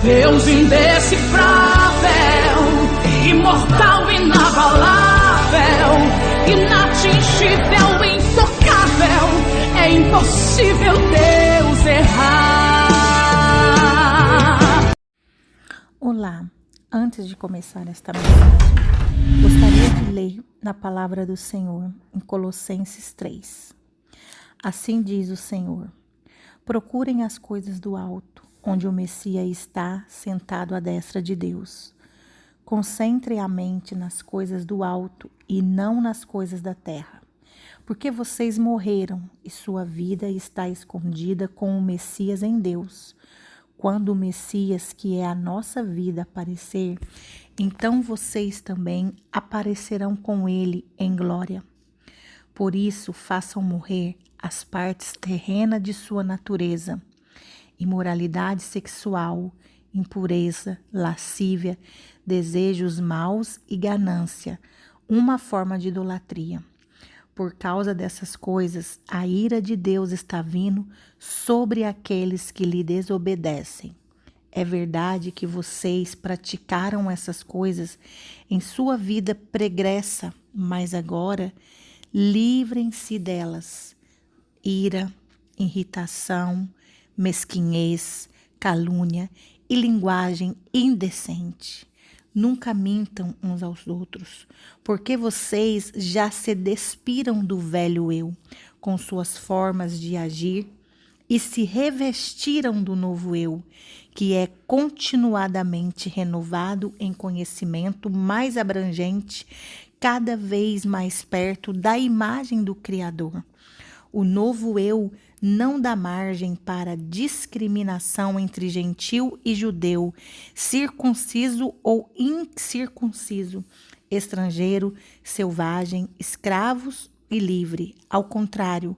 Deus indecifrável, imortal, inabalável, inatingível, intocável. É impossível Deus errar. Olá, antes de começar esta mensagem, gostaria de ler na palavra do Senhor em Colossenses 3. Assim diz o Senhor: procurem as coisas do alto, onde o Messias está sentado à destra de Deus. Concentrem a mente nas coisas do alto e não nas coisas da terra, porque vocês morreram e sua vida está escondida com o Messias em Deus. Quando o Messias, que é a nossa vida, aparecer, então vocês também aparecerão com ele em glória. Por isso, façam morrer as partes terrenas de sua natureza: imoralidade sexual, impureza, lascívia, desejos maus e ganância, uma forma de idolatria. Por causa dessas coisas, a ira de Deus está vindo sobre aqueles que lhe desobedecem. É verdade que vocês praticaram essas coisas em sua vida pregressa, mas agora livrem-se delas. Ira, irritação, mesquinhez, calúnia e linguagem indecente. Nunca mintam uns aos outros, porque vocês já se despiram do velho eu, com suas formas de agir, e se revestiram do novo eu, que é continuadamente renovado em conhecimento mais abrangente, cada vez mais perto da imagem do Criador. O novo eu não dá margem para discriminação entre gentil e judeu, circunciso ou incircunciso, estrangeiro, selvagem, escravos e livre. Ao contrário,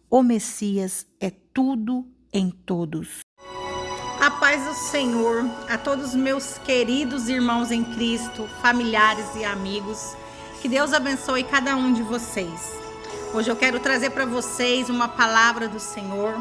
o Messias é tudo em todos. A paz do Senhor a todos meus queridos irmãos em Cristo, familiares e amigos. Que Deus abençoe cada um de vocês. Hoje eu quero trazer para vocês uma palavra do Senhor,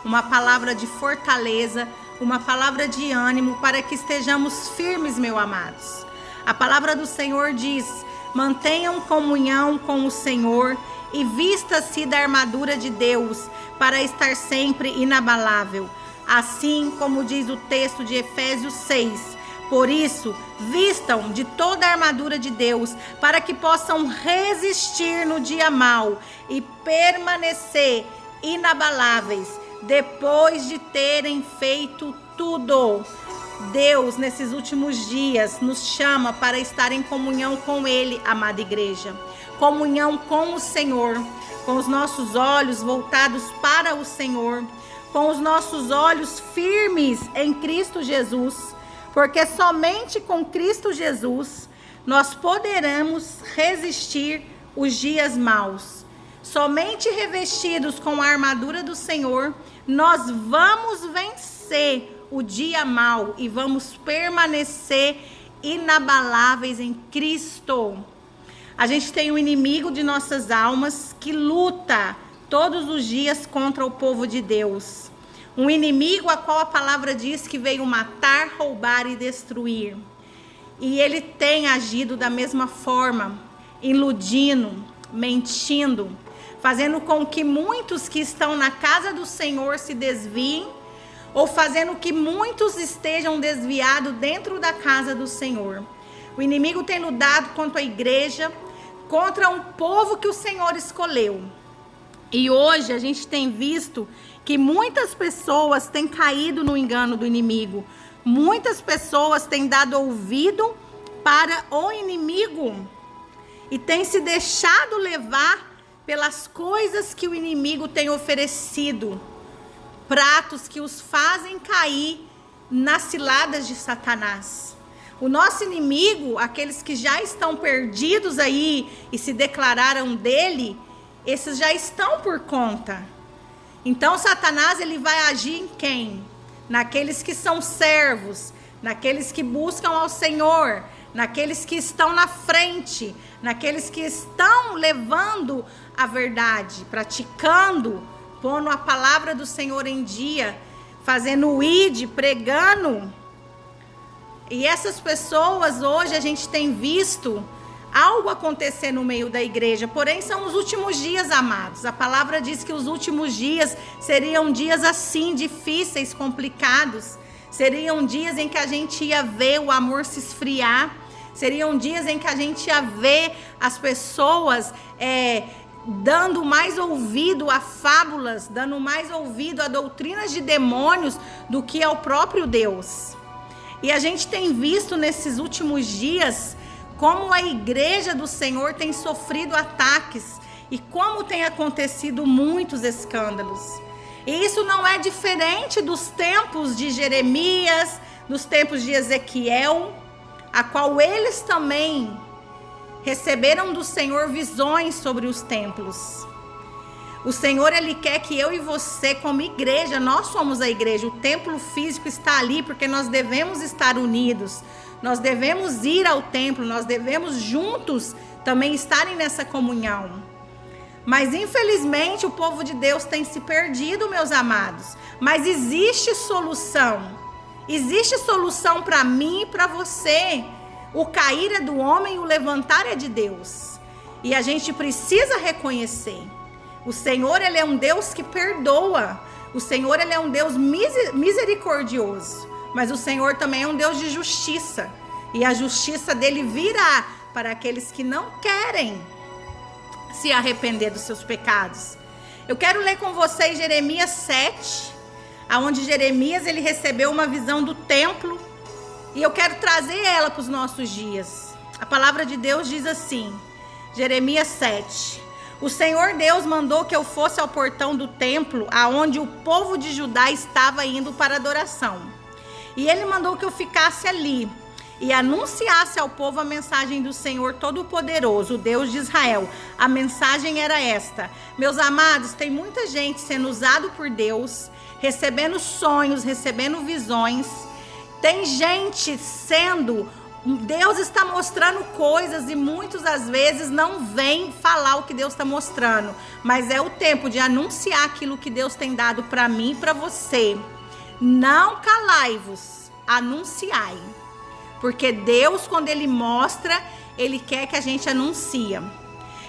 uma palavra de fortaleza, uma palavra de ânimo para que estejamos firmes, meus amados. A palavra do Senhor diz: mantenham comunhão com o Senhor e vista-se da armadura de Deus para estar sempre inabalável. Assim como diz o texto de Efésios 6. Por isso, vistam de toda a armadura de Deus, para que possam resistir no dia mau e permanecer inabaláveis, depois de terem feito tudo. Deus, nesses últimos dias, nos chama para estar em comunhão com Ele, amada igreja. Comunhão com o Senhor, com os nossos olhos voltados para o Senhor, com os nossos olhos firmes em Cristo Jesus. Porque somente com Cristo Jesus nós poderemos resistir os dias maus. Somente revestidos com a armadura do Senhor, nós vamos vencer o dia mau e vamos permanecer inabaláveis em Cristo. A gente tem um inimigo de nossas almas que luta todos os dias contra o povo de Deus. Um inimigo a qual a palavra diz que veio matar, roubar e destruir. E ele tem agido da mesma forma, iludindo, mentindo, fazendo com que muitos que estão na casa do Senhor se desviem, ou fazendo que muitos estejam desviados dentro da casa do Senhor. O inimigo tem lutado contra a igreja, contra um povo que o Senhor escolheu. E hoje a gente tem visto que muitas pessoas têm caído no engano do inimigo. Muitas pessoas têm dado ouvido para o inimigo e têm se deixado levar pelas coisas que o inimigo tem oferecido. Pratos que os fazem cair nas ciladas de Satanás. O nosso inimigo, aqueles que já estão perdidos aí e se declararam dele, esses já estão por conta. Então Satanás, ele vai agir em quem? Naqueles que são servos, naqueles que buscam ao Senhor, naqueles que estão na frente, naqueles que estão levando a verdade, praticando, pondo a palavra do Senhor em dia, fazendo o ide, pregando E essas pessoas, hoje a gente tem visto algo acontecer no meio da igreja, porém são os últimos dias, amados. A palavra diz que os últimos dias seriam dias assim, difíceis, complicados. Seriam dias em que a gente ia ver o amor se esfriar. Seriam dias em que a gente ia ver as pessoas dando mais ouvido a fábulas, dando mais ouvido a doutrinas de demônios do que ao próprio Deus. E a gente tem visto nesses últimos dias como a igreja do Senhor tem sofrido ataques e como tem acontecido muitos escândalos. E isso não é diferente dos tempos de Jeremias, dos tempos de Ezequiel, a qual eles também receberam do Senhor visões sobre os templos. O Senhor, Ele quer que eu e você, como igreja, nós somos a igreja, o templo físico está ali porque nós devemos estar unidos, nós devemos ir ao templo, nós devemos juntos também estarem nessa comunhão. Mas infelizmente o povo de Deus tem se perdido, meus amados. Mas existe solução para mim e para você. O cair é do homem, o levantar é de Deus. E a gente precisa reconhecer. O Senhor, Ele é um Deus que perdoa. O Senhor, Ele é um Deus misericordioso. Mas o Senhor também é um Deus de justiça. E a justiça dele virá para aqueles que não querem se arrepender dos seus pecados. Eu quero ler com vocês Jeremias 7, onde Jeremias ele recebeu uma visão do templo. E eu quero trazer ela para os nossos dias. A palavra de Deus diz assim, Jeremias 7. O Senhor Deus mandou que eu fosse ao portão do templo, aonde o povo de Judá estava indo para adoração. E ele mandou que eu ficasse ali e anunciasse ao povo a mensagem do Senhor Todo-Poderoso, o Deus de Israel. A mensagem era esta. Meus amados, tem muita gente sendo usado por Deus, recebendo sonhos, recebendo visões. Tem gente Deus está mostrando coisas e muitos às vezes não vêm falar o que Deus está mostrando. Mas é o tempo de anunciar aquilo que Deus tem dado para mim e para você. Não calai-vos, anunciai. Porque Deus, quando Ele mostra, Ele quer que a gente anuncie.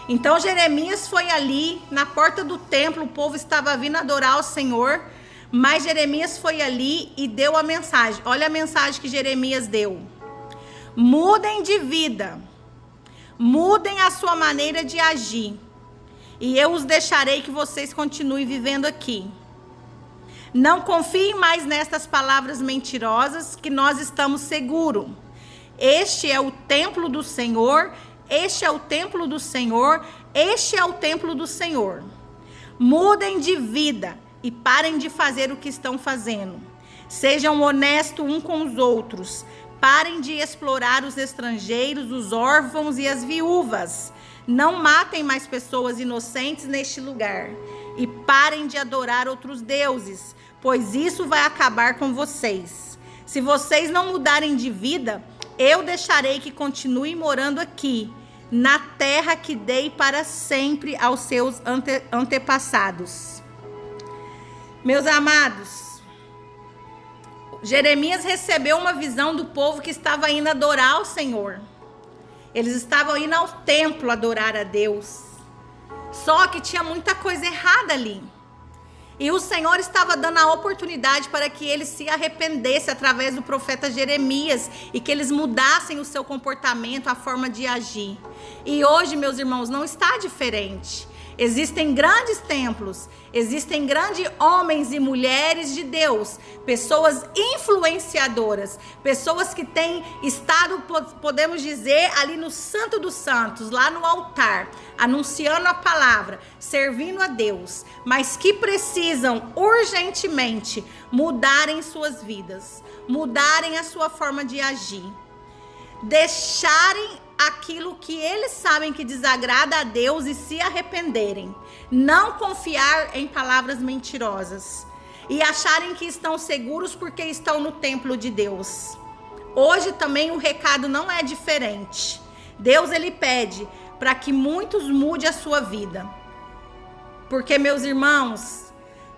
Então Jeremias foi ali, na porta do templo, o povo estava vindo adorar o Senhor. Mas Jeremias foi ali e deu a mensagem. Olha a mensagem que Jeremias deu. Mudem de vida. Mudem a sua maneira de agir. E eu os deixarei que vocês continuem vivendo aqui. Não confiem mais nestas palavras mentirosas que nós estamos seguros. Este é o templo do Senhor. Este é o templo do Senhor. Este é o templo do Senhor. Mudem de vida. E parem de fazer o que estão fazendo. Sejam honestos uns com os outros. Parem de explorar os estrangeiros, os órfãos e as viúvas. Não matem mais pessoas inocentes neste lugar. E parem de adorar outros deuses, pois isso vai acabar com vocês. Se vocês não mudarem de vida, eu deixarei que continuem morando aqui, na terra que dei para sempre aos seus antepassados. Meus amados, Jeremias recebeu uma visão do povo que estava indo adorar ao Senhor. Eles estavam indo ao templo adorar a Deus. Só que tinha muita coisa errada ali. E o Senhor estava dando a oportunidade para que eles se arrependessem através do profeta Jeremias e que eles mudassem o seu comportamento, a forma de agir. E hoje, meus irmãos, não está diferente. Existem grandes templos, existem grandes homens e mulheres de Deus, pessoas influenciadoras, pessoas que têm estado, podemos dizer, ali no Santo dos Santos, lá no altar, anunciando a palavra, servindo a Deus, mas que precisam urgentemente mudarem suas vidas, mudarem a sua forma de agir, deixarem aquilo que eles sabem que desagrada a Deus e se arrependerem. Não confiar em palavras mentirosas e acharem que estão seguros porque estão no templo de Deus. Hoje também o recado não é diferente. Deus ele pede para que muitos mudem a sua vida. Porque, meus irmãos,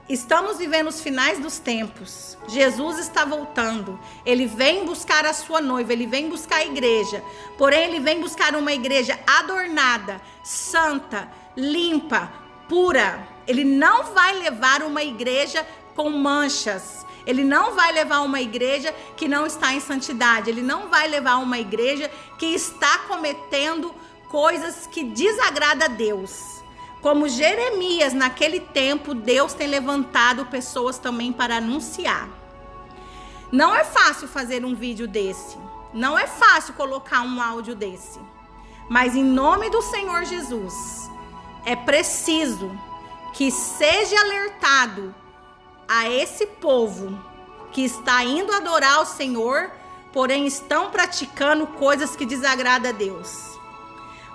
Estamos vivendo os finais dos tempos. Jesus está voltando. Ele vem buscar a sua noiva, ele vem buscar a igreja. Porém, ele vem buscar uma igreja adornada, santa, limpa, pura. Ele não vai levar uma igreja com manchas. Ele não vai levar uma igreja que não está em santidade. Ele não vai levar uma igreja que está cometendo coisas que desagradam a Deus. Como Jeremias, naquele tempo, Deus tem levantado pessoas também para anunciar. Não é fácil fazer um vídeo desse. Não é fácil colocar um áudio desse. Mas em nome do Senhor Jesus, é preciso que seja alertado a esse povo que está indo adorar o Senhor, porém estão praticando coisas que desagradam a Deus.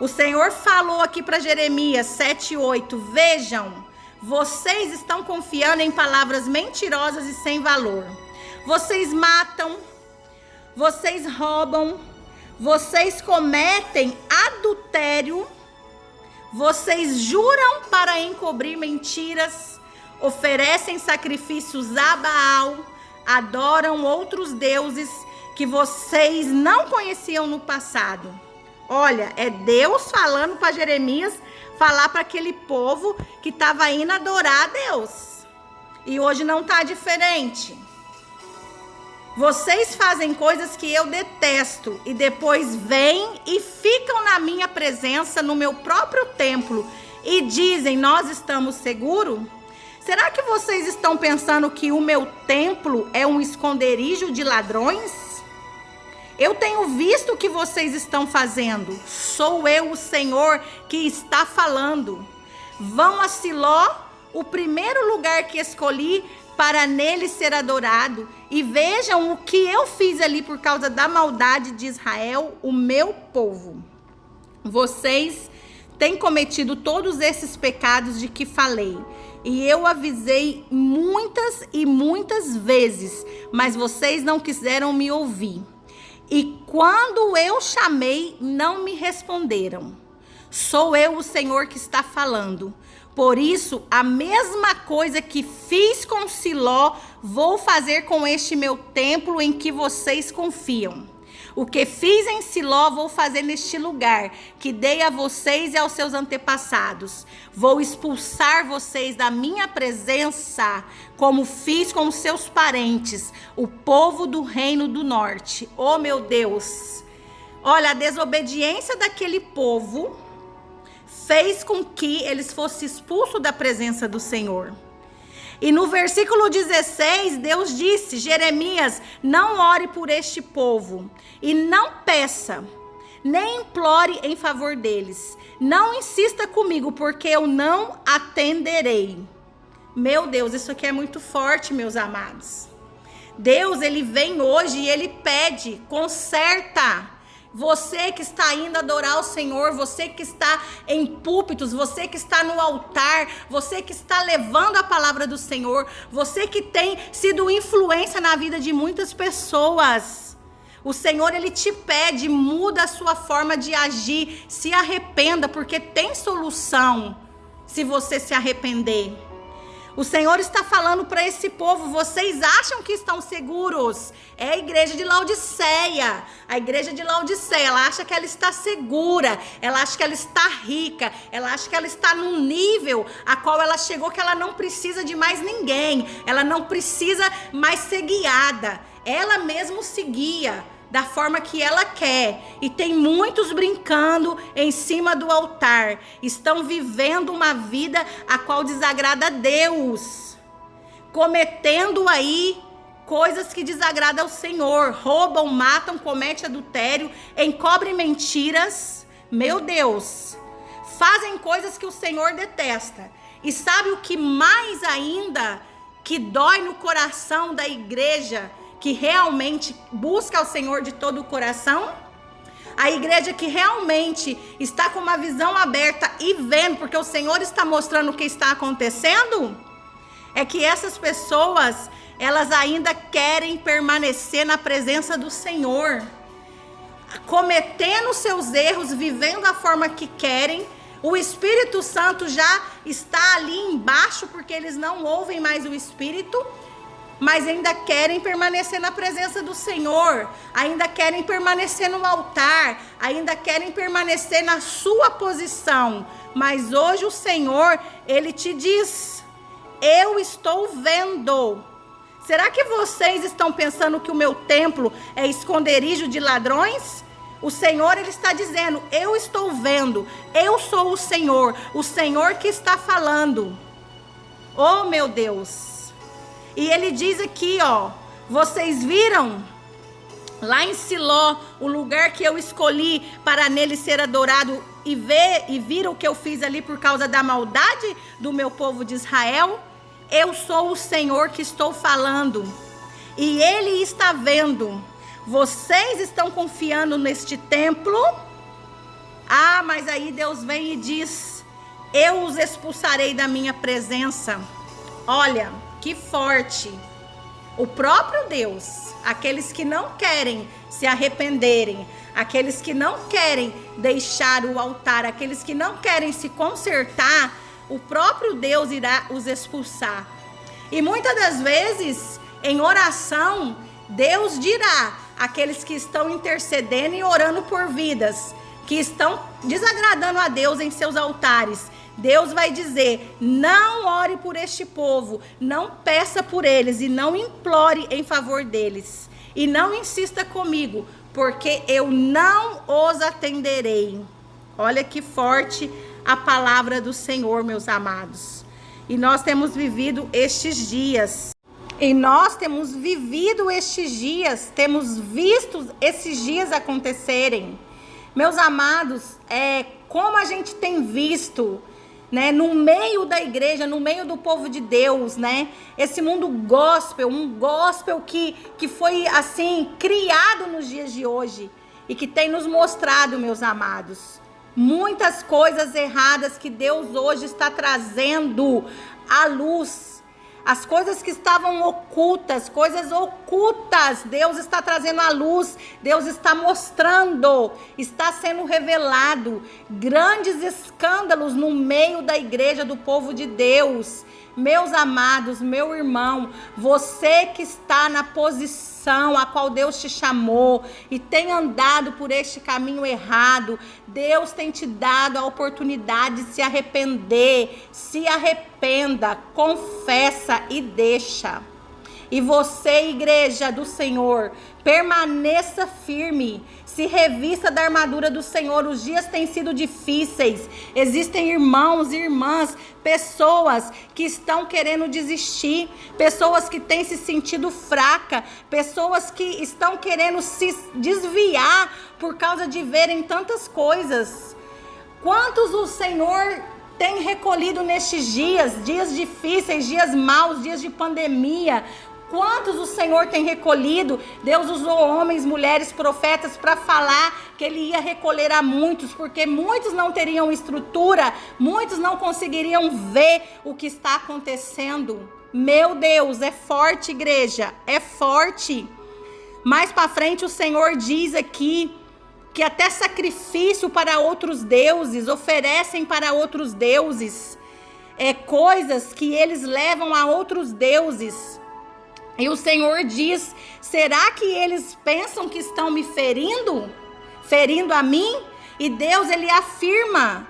O Senhor falou aqui para Jeremias 7:8, vejam, vocês estão confiando em palavras mentirosas e sem valor. Vocês matam, vocês roubam, vocês cometem adultério, vocês juram para encobrir mentiras, oferecem sacrifícios a Baal, adoram outros deuses que vocês não conheciam no passado. Olha, é Deus falando para Jeremias, falar para aquele povo que estava indo adorar a Deus. E hoje não está diferente. Vocês fazem coisas que eu detesto e depois vêm e ficam na minha presença, no meu próprio templo, e dizem, nós estamos seguros? Será que vocês estão pensando que o meu templo é um esconderijo de ladrões? Eu tenho visto o que vocês estão fazendo. Sou eu, o Senhor, que está falando. Vão a Siló, o primeiro lugar que escolhi para nele ser adorado. E vejam o que eu fiz ali por causa da maldade de Israel, o meu povo. Vocês têm cometido todos esses pecados de que falei. E eu avisei muitas e muitas vezes, mas vocês não quiseram me ouvir. E quando eu chamei, não me responderam. Sou eu, o Senhor, que está falando. Por isso, a mesma coisa que fiz com Siló, vou fazer com este meu templo em que vocês confiam. O que fiz em Siló, vou fazer neste lugar, que dei a vocês e aos seus antepassados. Vou expulsar vocês da minha presença, como fiz com os seus parentes, o povo do reino do norte. Oh, meu Deus! Olha, a desobediência daquele povo fez com que eles fossem expulsos da presença do Senhor. E no versículo 16, Deus disse, Jeremias, não ore por este povo e não peça, nem implore em favor deles. Não insista comigo, porque eu não atenderei. Meu Deus, isso aqui é muito forte, meus amados. Deus, ele vem hoje e ele pede, conserta. Você que está indo adorar o Senhor, você que está em púlpitos, você que está no altar, você que está levando a palavra do Senhor, você que tem sido influência na vida de muitas pessoas. O Senhor, ele te pede, muda a sua forma de agir, se arrependa, porque tem solução se você se arrepender. O Senhor está falando para esse povo, vocês acham que estão seguros? É a igreja de Laodiceia. A igreja de Laodiceia, ela acha que ela está segura, ela acha que ela está rica, ela acha que ela está num nível a qual ela chegou que ela não precisa de mais ninguém, ela não precisa mais ser guiada. Ela mesma se guia da forma que ela quer, e tem muitos brincando em cima do altar, estão vivendo uma vida a qual desagrada a Deus, cometendo aí coisas que desagradam ao Senhor, roubam, matam, cometem adultério, encobrem mentiras, meu Deus, fazem coisas que o Senhor detesta. E sabe o que mais ainda que dói no coração da igreja que realmente busca ao Senhor de todo o coração? A igreja que realmente está com uma visão aberta e vendo, porque o Senhor está mostrando o que está acontecendo, é que essas pessoas, elas ainda querem permanecer na presença do Senhor, cometendo seus erros, vivendo a forma que querem, O Espírito Santo já está ali embaixo, porque eles não ouvem mais o Espírito, mas ainda querem permanecer na presença do Senhor, ainda querem permanecer no altar, ainda querem permanecer na sua posição. Mas hoje o Senhor, Ele te diz: eu estou vendo. Será que vocês estão pensando que o meu templo é esconderijo de ladrões? O Senhor, Ele está dizendo: eu estou vendo, eu sou o Senhor que está falando. Oh, meu Deus! E Ele diz aqui, ó, vocês viram lá em Siló, o lugar que eu escolhi para nele ser adorado, e viram o que eu fiz ali por causa da maldade do meu povo de Israel? Eu sou o Senhor que estou falando, e Ele está vendo. Vocês estão confiando neste templo? Ah, mas aí Deus vem e diz: eu os expulsarei da minha presença. Olha, que forte. O próprio Deus, aqueles que não querem se arrependerem, aqueles que não querem deixar o altar, aqueles que não querem se consertar, o próprio Deus irá os expulsar. E muitas das vezes, em oração, Deus dirá àqueles que estão intercedendo e orando por vidas, que estão desagradando a Deus em seus altares, Deus vai dizer: não ore por este povo, não peça por eles e não implore em favor deles. E não insista comigo, porque eu não os atenderei. Olha que forte a palavra do Senhor, meus amados. E nós temos vivido estes dias. Temos visto esses dias acontecerem. Meus amados, como a gente tem visto, né, no meio da igreja, no meio do povo de Deus, né, esse mundo gospel, um gospel que foi assim criado nos dias de hoje e que tem nos mostrado, meus amados, muitas coisas erradas que Deus hoje está trazendo à luz. As coisas que estavam ocultas, coisas ocultas, Deus está trazendo à luz, Deus está mostrando, está sendo revelado grandes escândalos no meio da igreja do povo de Deus. Meus amados, meu irmão, você que está na posição a qual Deus te chamou e tem andado por este caminho errado, Deus tem te dado a oportunidade de se arrepender. Se arrependa, confessa e deixa. E você, igreja do Senhor, permaneça firme, se revista da armadura do Senhor. Os dias têm sido difíceis, existem irmãos e irmãs, pessoas que estão querendo desistir, pessoas que têm se sentido fraca, pessoas que estão querendo se desviar por causa de verem tantas coisas. Quantos o Senhor tem recolhido nestes dias difíceis, dias maus, dias de pandemia? Quantos o Senhor tem recolhido? Deus usou homens, mulheres, profetas para falar que Ele ia recolher a muitos, porque muitos não teriam estrutura, muitos não conseguiriam ver o que está acontecendo. Meu Deus, é forte, igreja, é forte. Mais para frente o Senhor diz aqui que até sacrifício para outros deuses, oferecem para outros deuses, coisas que eles levam a outros deuses. E o Senhor diz: será que eles pensam que estão me ferindo? Ferindo a mim? E Deus, Ele afirma,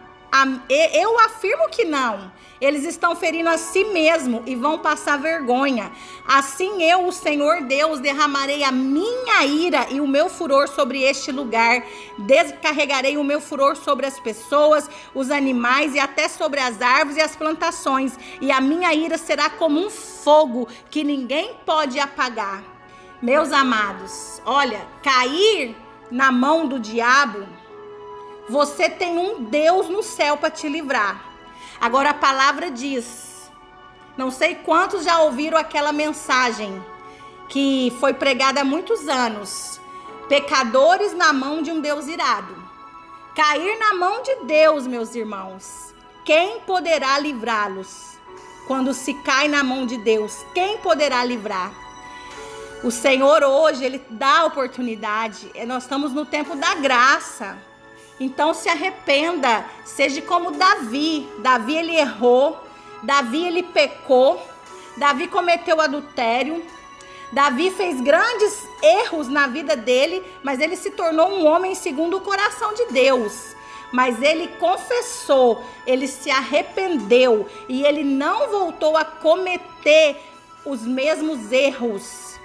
eu afirmo que não. Eles estão ferindo a si mesmo e vão passar vergonha. Assim eu, o Senhor Deus, derramarei a minha ira e o meu furor sobre este lugar. Descarregarei o meu furor sobre as pessoas, os animais e até sobre as árvores e as plantações. E a minha ira será como um fogo que ninguém pode apagar. Meus amados, olha, cair na mão do diabo, você tem um Deus no céu para te livrar. Agora a palavra diz, não sei quantos já ouviram aquela mensagem que foi pregada há muitos anos: pecadores na mão de um Deus irado. Cair na mão de Deus, meus irmãos, quem poderá livrá-los? Quando se cai na mão de Deus, quem poderá livrar? O Senhor hoje, Ele dá oportunidade. Nós estamos no tempo da graça. Então se arrependa, seja como Davi. Davi ele errou, Davi ele pecou, Davi cometeu adultério, Davi fez grandes erros na vida dele, mas ele se tornou um homem segundo o coração de Deus. Mas ele confessou, ele se arrependeu e ele não voltou a cometer os mesmos erros.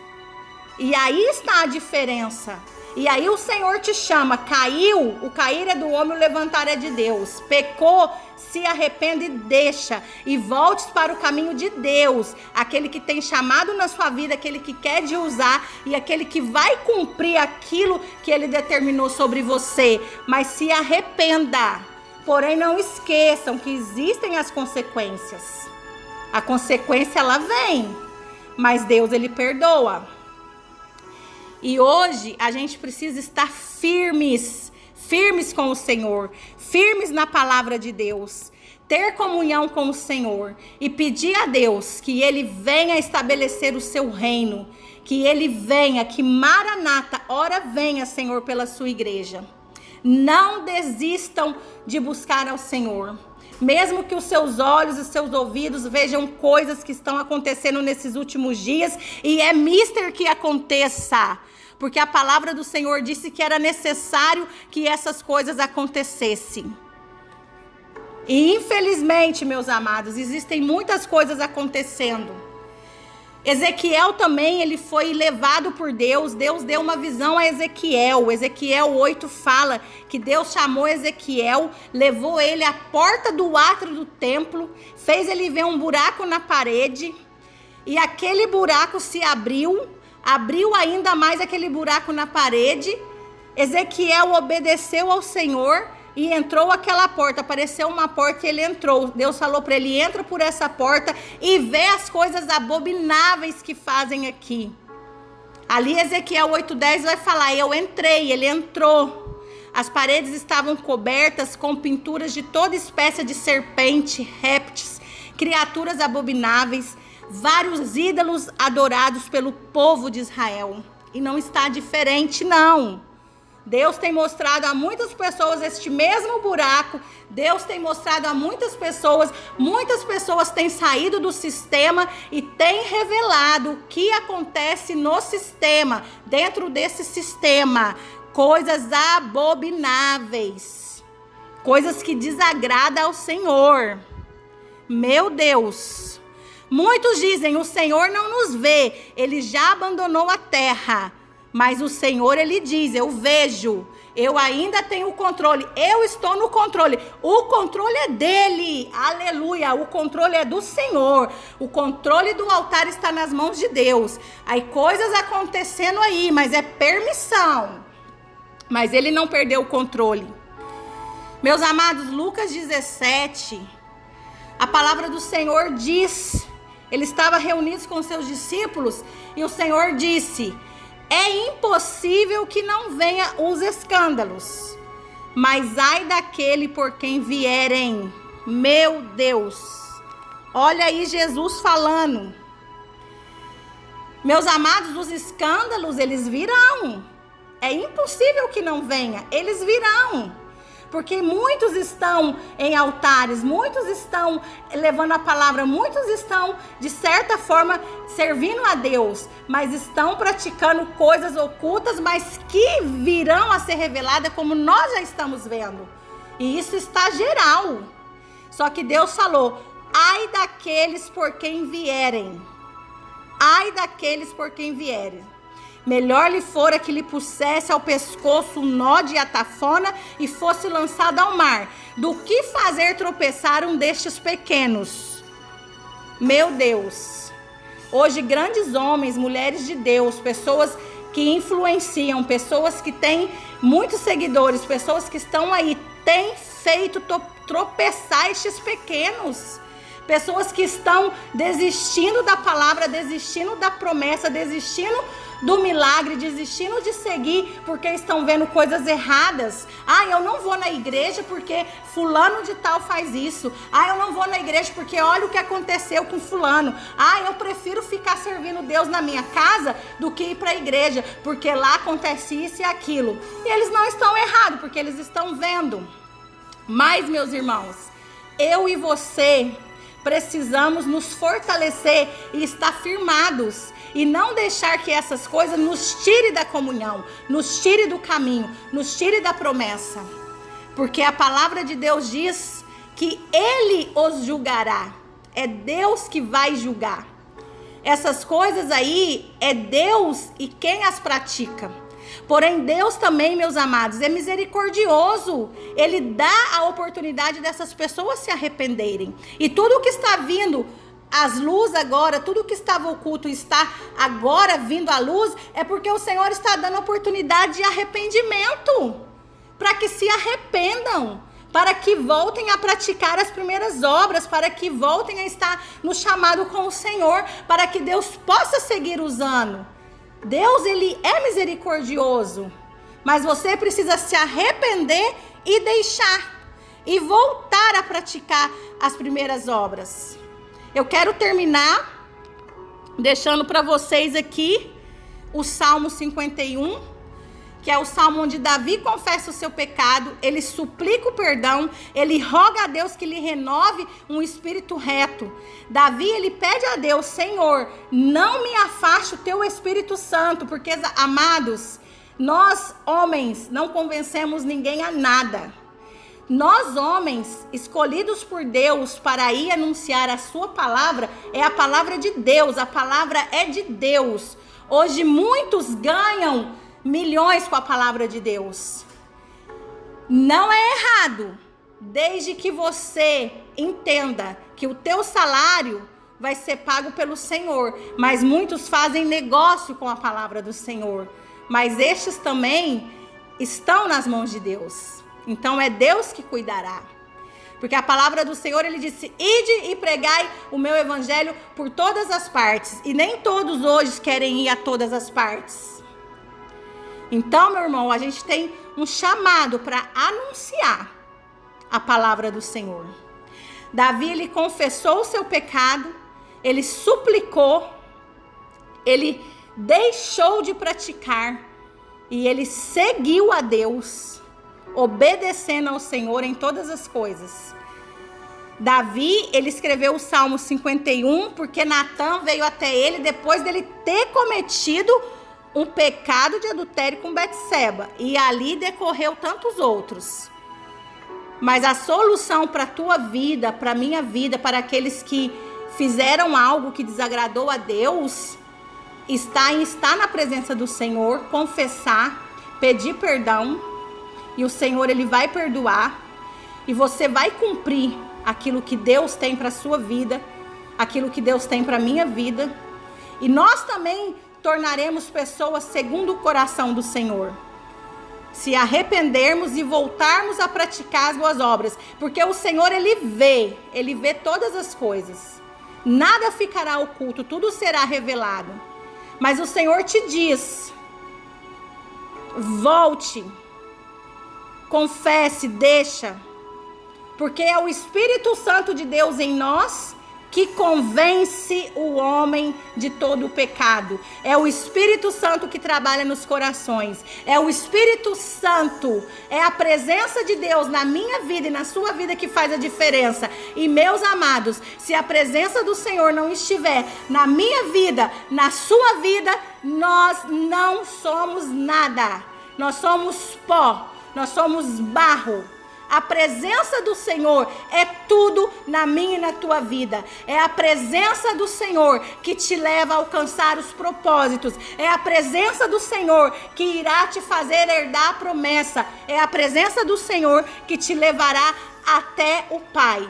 E aí está a diferença. E aí o Senhor te chama, caiu, o cair é do homem, o levantar é de Deus. Pecou, se arrepende e deixa. E volte para o caminho de Deus. Aquele que tem chamado na sua vida, aquele que quer te usar e aquele que vai cumprir aquilo que ele determinou sobre você. Mas se arrependa. Porém não esqueçam que existem as consequências. A consequência ela vem, mas Deus ele perdoa. E hoje a gente precisa estar firmes com o Senhor, firmes na palavra de Deus, ter comunhão com o Senhor e pedir a Deus que Ele venha estabelecer o seu reino, que Ele venha, que Maranata, ora venha, Senhor, pela sua igreja. Não desistam de buscar ao Senhor. Mesmo que os seus olhos e seus ouvidos vejam coisas que estão acontecendo nesses últimos dias, e é mister que aconteça, porque a palavra do Senhor disse que era necessário que essas coisas acontecessem. E infelizmente, meus amados, existem muitas coisas acontecendo. Ezequiel também, ele foi levado por Deus. Deus deu uma visão a Ezequiel. Ezequiel 8 fala que Deus chamou Ezequiel, levou ele à porta do átrio do templo, fez ele ver um buraco na parede, e aquele buraco se abriu ainda mais aquele buraco na parede. Ezequiel obedeceu ao Senhor e entrou aquela porta, apareceu uma porta e ele entrou. Deus falou para ele, entra por essa porta e vê as coisas abomináveis que fazem aqui. Ali Ezequiel 8:10 vai falar, eu entrei, ele entrou. As paredes estavam cobertas com pinturas de toda espécie de serpente, répteis, criaturas abomináveis, vários ídolos adorados pelo povo de Israel. E não está diferente não. Deus tem mostrado a muitas pessoas este mesmo buraco. Deus tem mostrado a muitas pessoas têm saído do sistema e têm revelado o que acontece no sistema, dentro desse sistema. Coisas abomináveis, coisas que desagradam ao Senhor. Meu Deus, muitos dizem, o Senhor não nos vê, Ele já abandonou a terra. Mas o Senhor, Ele diz, eu vejo, eu ainda tenho o controle, eu estou no controle. O controle é dEle, aleluia, o controle é do Senhor. O controle do altar está nas mãos de Deus. Aí coisas acontecendo aí, mas é permissão. Mas Ele não perdeu o controle. Meus amados, Lucas 17, a palavra do Senhor diz, Ele estava reunido com seus discípulos e o Senhor disse, é impossível que não venha os escândalos, mas ai daquele por quem vierem. Meu Deus, olha aí Jesus falando. Meus amados, os escândalos, eles virão. É impossível que não venha, eles virão. Porque muitos estão em altares, muitos estão levando a palavra, muitos estão, de certa forma, servindo a Deus, mas estão praticando coisas ocultas, mas que virão a ser reveladas, como nós já estamos vendo. E isso está geral. Só que Deus falou, ai daqueles por quem vierem. Ai daqueles por quem vierem. Melhor lhe fora que lhe pusesse ao pescoço um nó de atafona e fosse lançado ao mar, do que fazer tropeçar um destes pequenos. Meu Deus, hoje grandes homens, mulheres de Deus, pessoas que influenciam, pessoas que têm muitos seguidores, pessoas que estão aí, têm feito tropeçar estes pequenos. Pessoas que estão desistindo da palavra, desistindo da promessa, desistindo do milagre, desistindo de seguir porque estão vendo coisas erradas. Eu não vou na igreja porque fulano de tal faz isso. Eu não vou na igreja porque olha o que aconteceu com fulano. Eu prefiro ficar servindo Deus na minha casa do que ir para a igreja, porque lá acontece isso e aquilo. E eles não estão errados, porque eles estão vendo. Mas, meus irmãos, eu e você precisamos nos fortalecer e estar firmados e não deixar que essas coisas nos tire da comunhão, nos tire do caminho, nos tire da promessa. Porque a palavra de Deus diz que Ele os julgará. É Deus que vai julgar. Essas coisas aí é Deus e quem as pratica. Porém, Deus também, meus amados, é misericordioso. Ele dá a oportunidade dessas pessoas se arrependerem. E tudo que está vindo às luzes agora, tudo que estava oculto está agora vindo à luz, é porque o Senhor está dando oportunidade de arrependimento. Para que se arrependam. Para que voltem a praticar as primeiras obras. Para que voltem a estar no chamado com o Senhor. Para que Deus possa seguir usando. Deus, Ele é misericordioso, mas você precisa se arrepender e deixar, e voltar a praticar as primeiras obras. Eu quero terminar deixando para vocês aqui o Salmo 51, que é o salmo onde Davi confessa o seu pecado, ele suplica o perdão, ele roga a Deus que lhe renove um espírito reto. Davi, ele pede a Deus: Senhor, não me afaste o teu Espírito Santo, porque, amados, nós homens não convencemos ninguém a nada. Nós homens, escolhidos por Deus para ir anunciar a sua palavra, é a palavra de Deus, a palavra é de Deus. Hoje muitos ganham milhões com a palavra de Deus. Não é errado, desde que você entenda que o teu salário vai ser pago pelo Senhor. Mas muitos fazem negócio com a palavra do Senhor. Mas estes também estão nas mãos de Deus. Então é Deus que cuidará. Porque a palavra do Senhor, Ele disse: ide e pregai o meu evangelho por todas as partes. E nem todos hoje querem ir a todas as partes. Então, meu irmão, a gente tem um chamado para anunciar a palavra do Senhor. Davi, ele confessou o seu pecado, ele suplicou, ele deixou de praticar e ele seguiu a Deus, obedecendo ao Senhor em todas as coisas. Davi, ele escreveu o Salmo 51 porque Natã veio até ele depois dele ter cometido um pecado de adultério com Betseba, e ali decorreu tantos outros. Mas a solução para a tua vida, para a minha vida, para aqueles que fizeram algo que desagradou a Deus, está em estar na presença do Senhor, confessar, pedir perdão, e o Senhor, Ele vai perdoar, e você vai cumprir aquilo que Deus tem para a sua vida, aquilo que Deus tem para a minha vida, e nós também tornaremos pessoas segundo o coração do Senhor. Se arrependermos e voltarmos a praticar as boas obras. Porque o Senhor, Ele vê todas as coisas. Nada ficará oculto, tudo será revelado. Mas o Senhor te diz: volte, confesse, deixa. Porque é o Espírito Santo de Deus em nós que convence o homem de todo o pecado. É o Espírito Santo que trabalha nos corações. É o Espírito Santo, é a presença de Deus na minha vida e na sua vida que faz a diferença. E, meus amados, se a presença do Senhor não estiver na minha vida, na sua vida, nós não somos nada. Nós somos pó, nós somos barro. A presença do Senhor é tudo na minha e na tua vida. É a presença do Senhor que te leva a alcançar os propósitos. É a presença do Senhor que irá te fazer herdar a promessa. É a presença do Senhor que te levará até o Pai.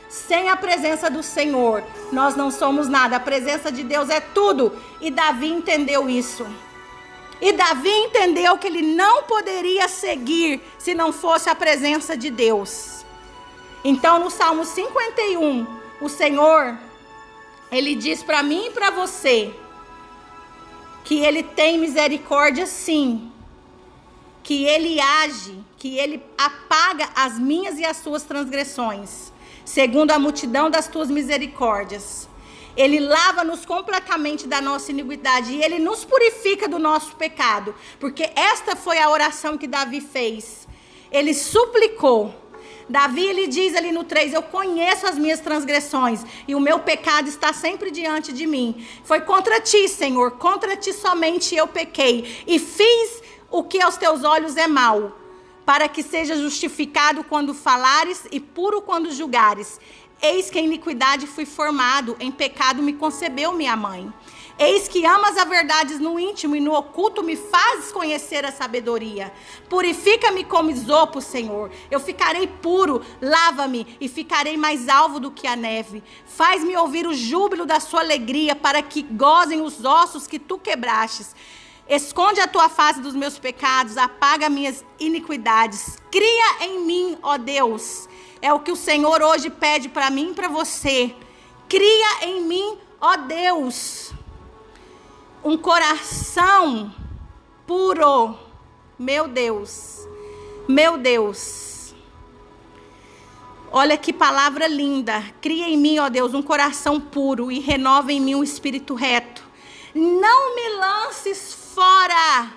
Sem a presença do Senhor, nós não somos nada. A presença de Deus é tudo. E Davi entendeu isso. E Davi entendeu que ele não poderia seguir se não fosse a presença de Deus. Então, no Salmo 51, o Senhor, Ele diz para mim e para você que ele tem misericórdia sim, que ele age, que ele apaga as minhas e as suas transgressões, segundo a multidão das tuas misericórdias. Ele lava-nos completamente da nossa iniquidade e ele nos purifica do nosso pecado, porque esta foi a oração que Davi fez. Ele suplicou. Davi, ele diz ali no 3, eu conheço as minhas transgressões e o meu pecado está sempre diante de mim. Foi contra ti, Senhor, contra ti somente eu pequei e fiz o que aos teus olhos é mal, para que seja justificado quando falares e puro quando julgares. Eis que em iniquidade fui formado, em pecado me concebeu minha mãe. Eis que amas a verdade no íntimo e no oculto me fazes conhecer a sabedoria. Purifica-me como isopo, Senhor. Eu ficarei puro, lava-me e ficarei mais alvo do que a neve. Faz-me ouvir o júbilo da sua alegria, para que gozem os ossos que tu quebrastes. Esconde a tua face dos meus pecados, apaga minhas iniquidades. Cria em mim, ó Deus. É o que o Senhor hoje pede para mim e para você. Cria em mim, ó Deus, um coração puro. Meu Deus, meu Deus. Olha que palavra linda. Cria em mim, ó Deus, um coração puro e renova em mim um espírito reto. Não me lances fora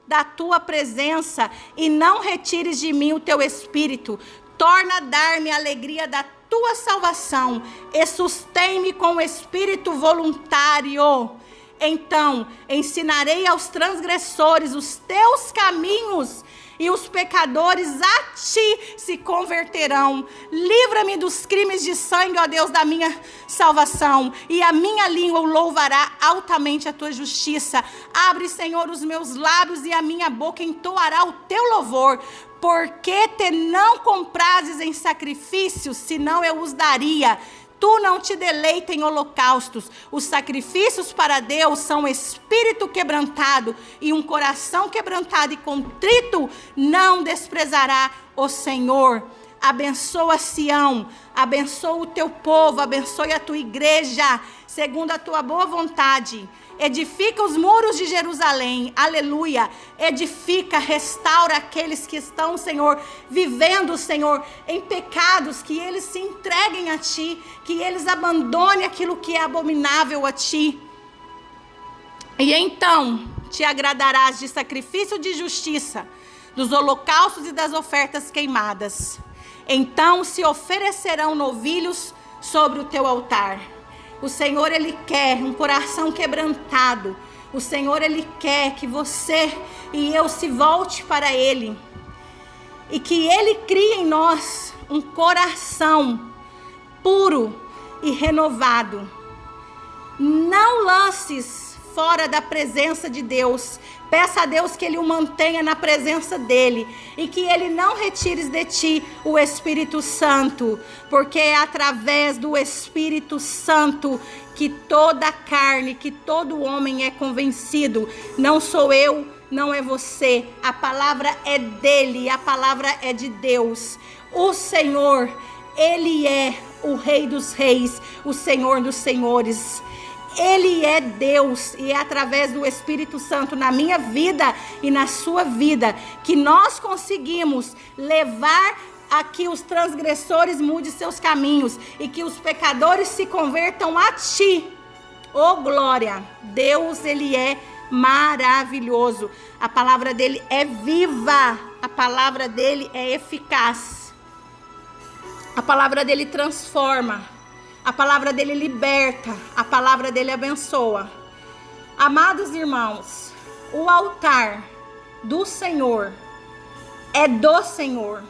da tua presença e não retires de mim o teu espírito. Torna a dar-me a alegria da tua salvação e sustém-me com o espírito voluntário. Então ensinarei aos transgressores os teus caminhos e os pecadores a ti se converterão. Livra-me dos crimes de sangue, ó Deus, da minha salvação, e a minha língua louvará altamente a tua justiça. Abre, Senhor, os meus lábios e a minha boca entoará o teu louvor. Porque te não comprases em sacrifícios, senão eu os daria. Tu não te deleita em holocaustos. Os sacrifícios para Deus são espírito quebrantado e um coração quebrantado e contrito não desprezará o Senhor. Abençoa Sião, abençoa o teu povo, abençoe a tua igreja, segundo a tua boa vontade. Edifica os muros de Jerusalém, aleluia. Edifica, restaura aqueles que estão, Senhor, vivendo, Senhor, em pecados, que eles se entreguem a ti, que eles abandonem aquilo que é abominável a ti. E então te agradarás de sacrifício de justiça, dos holocaustos e das ofertas queimadas. Então se oferecerão novilhos sobre o teu altar. O Senhor, Ele quer um coração quebrantado. O Senhor, Ele quer que você e eu se volte para Ele. E que Ele crie em nós um coração puro e renovado. Não lances fora da presença de Deus. Peça a Deus que Ele o mantenha na presença dEle. E que Ele não retire de ti o Espírito Santo. Porque é através do Espírito Santo que toda carne, que todo homem é convencido. Não sou eu, não é você. A palavra é dEle, a palavra é de Deus. O Senhor, Ele é o Rei dos Reis, o Senhor dos Senhores. Ele é Deus e é através do Espírito Santo na minha vida e na sua vida que nós conseguimos levar a que os transgressores mudem seus caminhos e que os pecadores se convertam a ti. Oh glória! Deus, Ele é maravilhoso. A palavra dEle é viva. A palavra dEle é eficaz. A palavra dEle transforma. A palavra dEle liberta, a palavra dEle abençoa. Amados irmãos, o altar do Senhor é do Senhor.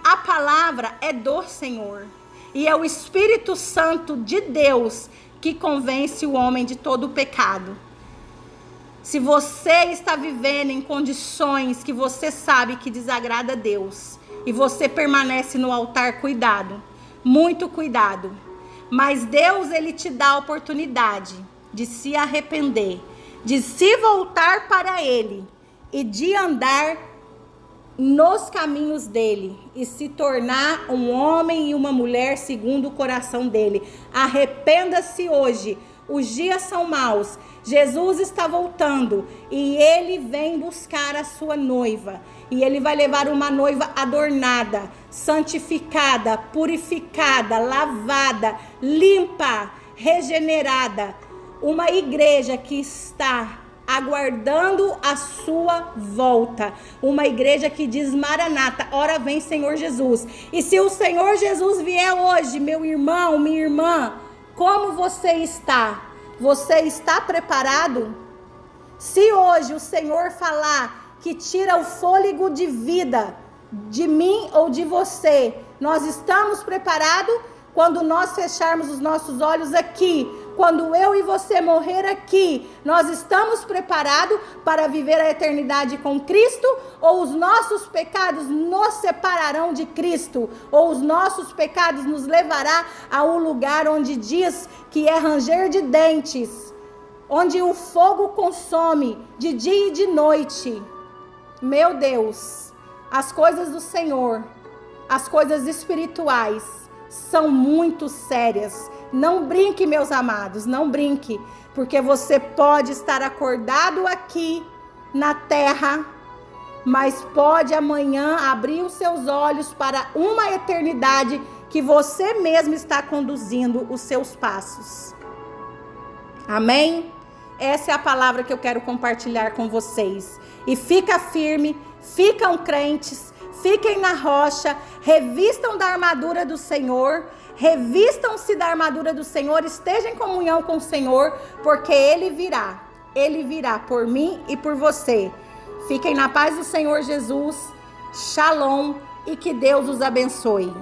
A palavra é do Senhor. E é o Espírito Santo de Deus que convence o homem de todo o pecado. Se você está vivendo em condições que você sabe que desagrada a Deus, e você permanece no altar, cuidado, muito cuidado. Mas Deus, Ele te dá a oportunidade de se arrepender, de se voltar para Ele e de andar nos caminhos dEle e se tornar um homem e uma mulher segundo o coração dEle. Arrependa-se hoje, os dias são maus. Jesus está voltando e ele vem buscar a sua noiva. E ele vai levar uma noiva adornada, santificada, purificada, lavada, limpa, regenerada. Uma igreja que está aguardando a sua volta. Uma igreja que diz: Maranata, ora vem Senhor Jesus. E se o Senhor Jesus vier hoje, meu irmão, minha irmã, como você está? Você está preparado? Se hoje o Senhor falar que tira o fôlego de vida de mim ou de você, nós estamos preparados? Quando nós fecharmos os nossos olhos aqui, quando eu e você morrer aqui, nós estamos preparados para viver a eternidade com Cristo? Ou os nossos pecados nos separarão de Cristo? Ou os nossos pecados nos levará a um lugar onde diz que é ranger de dentes, onde o fogo consome de dia e de noite? Meu Deus, as coisas do Senhor, as coisas espirituais são muito sérias. Não brinque, meus amados, não brinque, porque você pode estar acordado aqui na terra, mas pode amanhã abrir os seus olhos para uma eternidade que você mesmo está conduzindo os seus passos. Amém? Essa é a palavra que eu quero compartilhar com vocês. E fica firme, ficam crentes, fiquem na rocha, revistam da armadura do Senhor, revistam-se da armadura do Senhor, estejam em comunhão com o Senhor, porque Ele virá por mim e por você. Fiquem na paz do Senhor Jesus, shalom, e que Deus os abençoe.